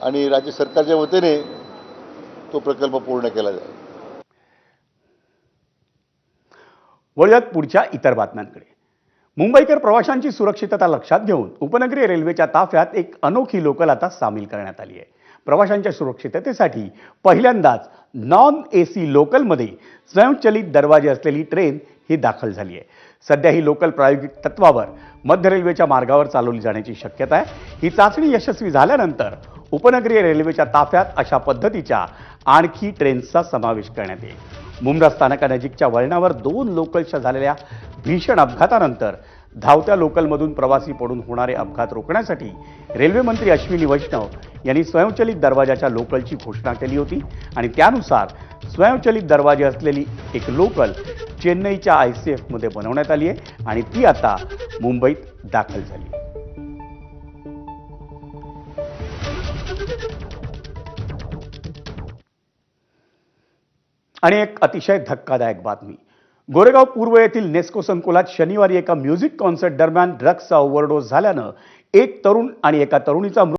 आणि राज्य सरकारच्या वतीने तो प्रकल्प पूर्ण केला जाईल. वळूयात पुढच्या इतर बातम्यांकडे. मुंबईकर प्रवाशांची सुरक्षितता लक्षात घेऊन उपनगरीय रेल्वेच्या ताफ्यात एक अनोखी लोकल आता सामील करण्यात आली आहे. प्रवाशांच्या सुरक्षिततेसाठी पहिल्यांदाच नॉन एसी लोकलमध्ये स्वयंचलित दरवाजे असलेली ट्रेन ही दाखल झाली आहे. सध्या ही लोकल प्रायोगिक तत्वावर मध्य रेल्वेच्या मार्गावर चालवली जाण्याची शक्यता आहे. ही चाचणी यशस्वी झाल्यानंतर उपनगरीय रेल्वेच्या ताफ्यात अशा पद्धतीच्या आणखी ट्रेन्सचा समावेश करण्यात येईल. मुंब्रा स्थानकानजीकच्या वळणावर 2 लोकल्सच्या झालेल्या भीषण अपघातानंतर धावत्या लोकलमधून प्रवासी पडून होणारे अपघात रोखण्यासाठी रेल्वे मंत्री अश्विनी वैष्णव यांनी स्वयंचलित दरवाजाच्या लोकलची घोषणा केली होती आणि त्यानुसार स्वयंचलित दरवाजे असलेली एक लोकल चेन्नईच्या ICF मध्ये बनवण्यात आली आहे आणि ती आता मुंबईत दाखल झाली आहे. आणि एक अतिशय धक्कादायक बातमी. गोरेगाव पूर्व येथील नेस्को संकुलात शनिवारी एका म्युझिक कॉन्सर्ट दरम्यान ड्रग्सचा ओव्हरडोस झाल्यानं एक तरुण आणि एका तरुणीचा